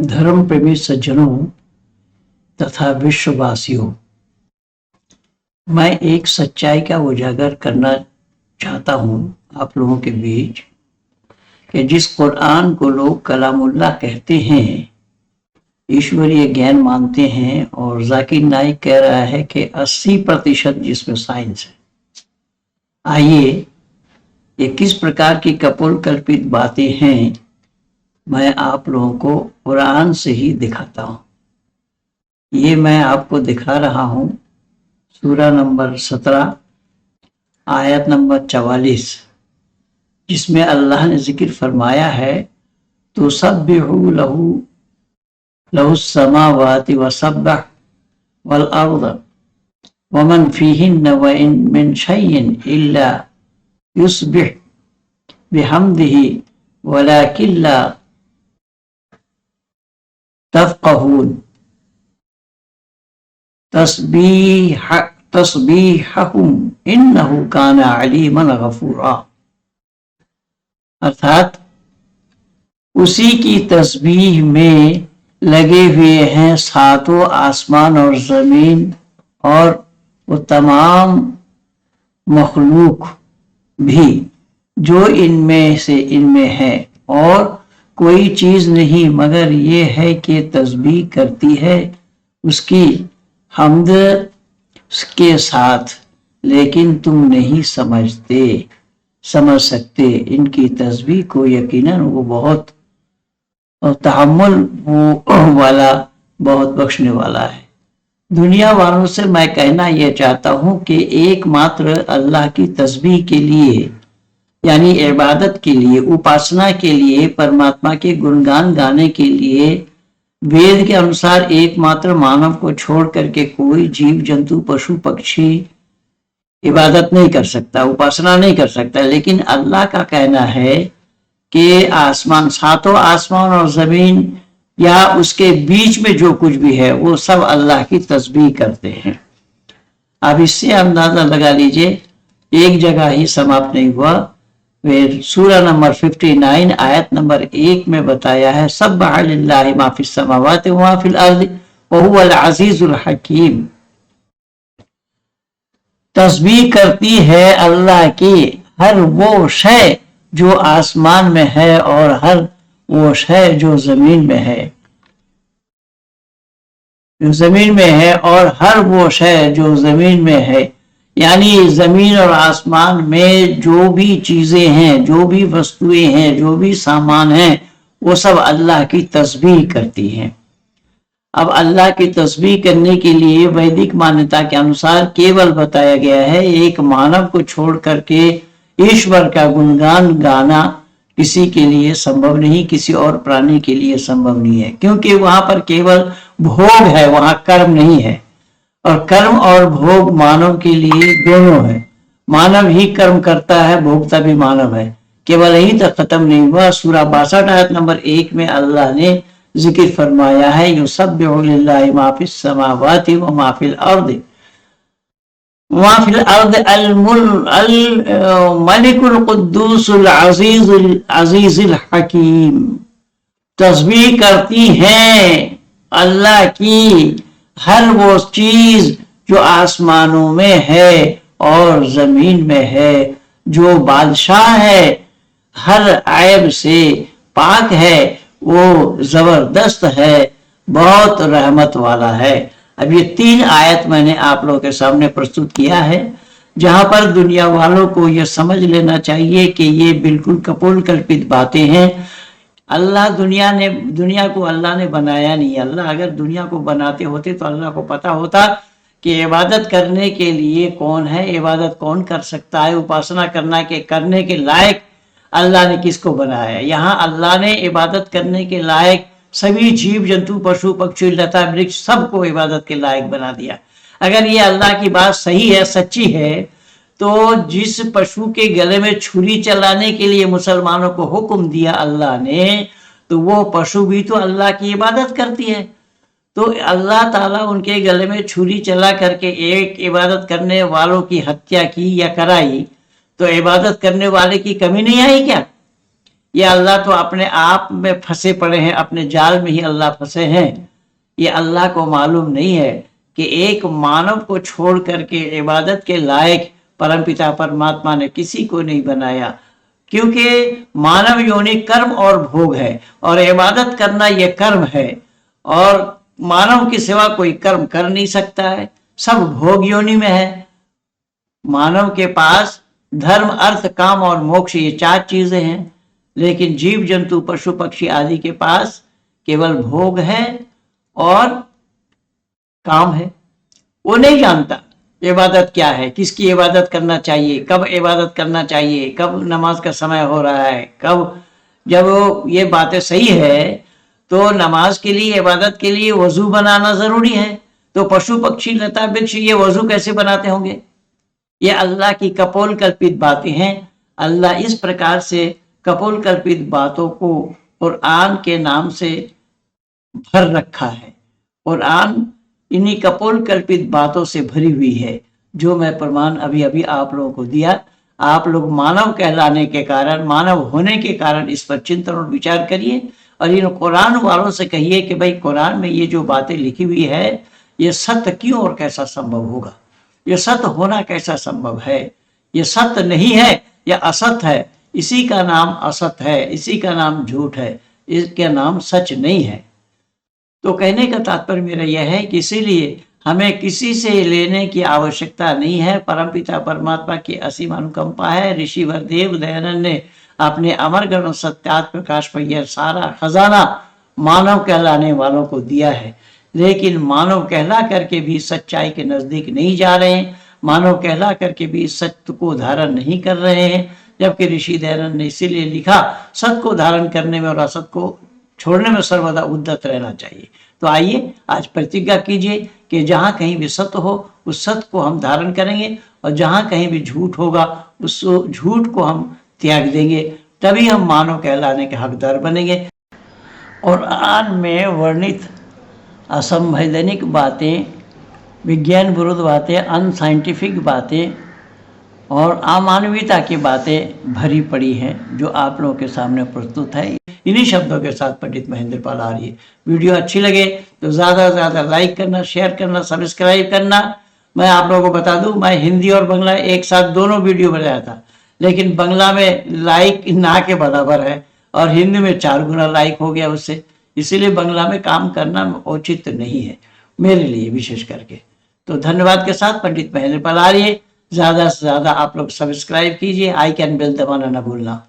धर्म प्रेमी सज्जनों तथा विश्ववासियों, मैं एक सच्चाई का उजागर करना चाहता हूँ आप लोगों के बीच कि जिस कुरान को लोग कलामुल्लाह कहते हैं, ईश्वरीय ज्ञान मानते हैं, और जाकिर नाइक कह रहा है कि 80% जिसमें साइंस है। आइए ये किस प्रकार की कपोल कल्पित बातें हैं, मैं आप लोगों को कुरान से ही दिखाता हूँ। ये मैं आपको दिखा रहा हूँ सूरा नंबर 17 आयत नंबर 44, जिसमें अल्लाह ने जिक्र फरमाया है तो सब्बिहु लहू लहुस्समावाति वसब्बह वल अर्द वमन फीहिन्न व इन मिन शैइन इल्ला युस्बिह बिहम्दिही वलाकिन ला तफ़क़हून तस्बीहहुम इन्नहु काना अलीमन गफूरा। अर्थात उसी की तस्बीह में लगे हुए हैं सातों आसमान और जमीन और वो तमाम मखलूक भी जो इनमें है, और कोई चीज नहीं मगर ये है कि तस्बीह करती है उसकी हम्द के साथ, लेकिन तुम नहीं समझ सकते इनकी तस्बीह को। यकीनन वो बहुत तहम्मुल वाला, बहुत बख्शने वाला है। दुनिया वालों से मैं कहना यह चाहता हूं कि एकमात्र अल्लाह की तस्बीह के लिए, यानी इबादत के लिए, उपासना के लिए, परमात्मा के गुणगान गाने के लिए वेद के अनुसार एकमात्र मानव को छोड़ करके कोई जीव जंतु पशु पक्षी इबादत नहीं कर सकता, उपासना नहीं कर सकता। लेकिन अल्लाह का कहना है कि आसमान, सातों आसमान और जमीन या उसके बीच में जो कुछ भी है वो सब अल्लाह की तस्बीह करते हैं। अब इससे अंदाजा लगा लीजिए, एक जगह ही समाप्त नहीं हुआ। फिर सूरा नंबर 59 आयत नंबर 1 में बताया है सब्बह लिल्लाहि मा फिस समावाति व मा फिल अर्दि व हुवल अजीजुल हकीम। तस्बीह करती है अल्लाह की हर वो शय जो आसमान में है और हर वो शय जो जमीन में है, और हर वो शय जो जमीन में है, यानी जमीन और आसमान में जो भी चीजें हैं, जो भी वस्तुएं हैं, जो भी सामान हैं, वो सब अल्लाह की तस्बीह करती हैं। अब अल्लाह की तस्बीह करने के लिए वैदिक मान्यता के अनुसार केवल बताया गया है एक मानव को छोड़ करके ईश्वर का गुणगान गाना किसी के लिए संभव नहीं, किसी और प्राणी के लिए संभव नहीं है, क्योंकि वहां पर केवल भोग है, वहां कर्म नहीं है। और कर्म और भोग मानव के लिए दोनों है। मानव ही कर्म करता है, भोगता भी मानव है। केवल यही तक खत्म नहीं हुआ। सूरा 62 आयत नंबर 1 में अल्लाह ने जिक्र फरमाया है युसब्बिहु लिल्लाहि मा फिस समावाति व मा फिल अर्दि मा फिल अर्दि अल मलिकुल कुद्दूसुल अजीजुल हकीम। तस्बीह करती हैं अल्लाह की हर वो चीज जो आसमानों में है और जमीन में है, जो बादशाह है, हर ऐब से पाक है, वो जबरदस्त है, बहुत रहमत वाला है। अब ये 3 आयत मैंने आप लोगों के सामने प्रस्तुत किया है, जहां पर दुनिया वालों को यह समझ लेना चाहिए कि ये बिल्कुल कपोल कल्पित बातें हैं। दुनिया को अल्लाह ने बनाया नहीं। अल्लाह अगर दुनिया को बनाते होते तो अल्लाह को पता होता कि इबादत करने के लिए कौन है, इबादत कौन कर सकता है, उपासना करने के लायक अल्लाह ने किसको बनाया। यहाँ अल्लाह ने इबादत करने के लायक सभी जीव जंतु पशु पक्षी लता वृक्ष सबको इबादत के लायक बना दिया। अगर ये अल्लाह की बात सही है, सच्ची है, तो जिस पशु के गले में छुरी चलाने के लिए मुसलमानों को हुक्म दिया अल्लाह ने, तो वो पशु भी तो अल्लाह की इबादत करती है। तो अल्लाह ताला उनके गले में छुरी चला करके एक इबादत करने वालों की हत्या की या कराई, तो इबादत करने वाले की कमी नहीं आई क्या? ये अल्लाह तो अपने आप में फंसे पड़े हैं, अपने जाल में ही अल्लाह फंसे हैं। ये अल्लाह को मालूम नहीं है कि एक मानव को छोड़ करके इबादत के लायक परमपिता परमात्मा ने किसी को नहीं बनाया, क्योंकि मानव योनि कर्म और भोग है और इबादत करना यह कर्म है, और मानव के सिवा कोई कर्म कर नहीं सकता है, सब भोग योनि में है। मानव के पास धर्म, अर्थ, काम और मोक्ष, ये 4 चीजें हैं, लेकिन जीव जंतु, पशु पक्षी आदि के पास केवल भोग है और काम है। वो नहीं जानता इबादत क्या है, किसकी इबादत करना चाहिए, कब इबादत करना चाहिए, कब नमाज का समय हो रहा है, कब। जब ये बातें सही है तो नमाज के लिए, इबादत के लिए वजू बनाना जरूरी है, तो पशु पक्षी लता वृक्ष ये वजू कैसे बनाते होंगे? ये अल्लाह की कपोल कल्पित बातें हैं। अल्लाह इस प्रकार से कपोल कल्पित बातों को कुरान के नाम से भर रखा है। कुरान इन्हीं कपोल कल्पित बातों से भरी हुई है, जो मैं प्रमाण अभी अभी आप लोगों को दिया। आप लोग मानव कहलाने के कारण, मानव होने के कारण इस पर चिंतन और विचार करिए, और इन कुरान वालों से कहिए कि भाई कुरान में ये जो बातें लिखी हुई है ये सत्य क्यों और कैसा संभव होगा, ये सत्य होना कैसा संभव है, ये सत्य नहीं है या असत है, इसी का नाम असत है, इसी का नाम झूठ है, इसका नाम सच नहीं है। तो कहने का तात्पर्य मेरा यह है कि इसीलिए हमें किसी से लेने की आवश्यकता नहीं है। परमपिता परमात्मा की असीम अनुकंपा है। ऋषिवर देव दयानंद ने अपने अमर ग्रंथ सत्यार्थ प्रकाश पर यह सारा खजाना मानव कहलाने वालों को दिया है, लेकिन मानव कहला करके भी सच्चाई के नजदीक नहीं जा रहे हैं, मानव कहला करके भी सत्य को धारण नहीं कर रहे हैं। जबकि ऋषि दयानंद ने इसीलिए लिखा, सत्य को धारण करने में और असत को छोड़ने में सर्वदा उद्यत रहना चाहिए। तो आइए आज प्रतिज्ञा कीजिए कि जहाँ कहीं भी सत्य हो उस सत्य को हम धारण करेंगे, और जहाँ कहीं भी झूठ होगा उस झूठ को हम त्याग देंगे, तभी हम मानव कहलाने के हकदार बनेंगे। और कुरान में वर्णित असंवैधानिक बातें, विज्ञान विरुद्ध बातें, अनसाइंटिफिक बातें और अमानवीयता की बातें भरी पड़ी हैं, जो आप लोगों के सामने प्रस्तुत है। इन्हीं शब्दों के साथ पंडित महेंद्र पाल आर्य। वीडियो अच्छी लगे तो ज़्यादा से ज़्यादा लाइक करना, शेयर करना, सब्सक्राइब करना। मैं आप लोगों को बता दूं, मैं हिंदी और बांग्ला एक साथ दोनों वीडियो बनाया था, लेकिन बांग्ला में लाइक ना के बराबर है और हिंदी में 4 गुना लाइक हो गया उससे, इसीलिए बांग्ला में काम करना उचित नहीं है मेरे लिए विशेष करके। तो धन्यवाद के साथ पंडित महेंद्र पाल आर्य। ज़्यादा से ज़्यादा आप लोग सब्सक्राइब कीजिए, आई कैन बेल दबाना ना भूलना।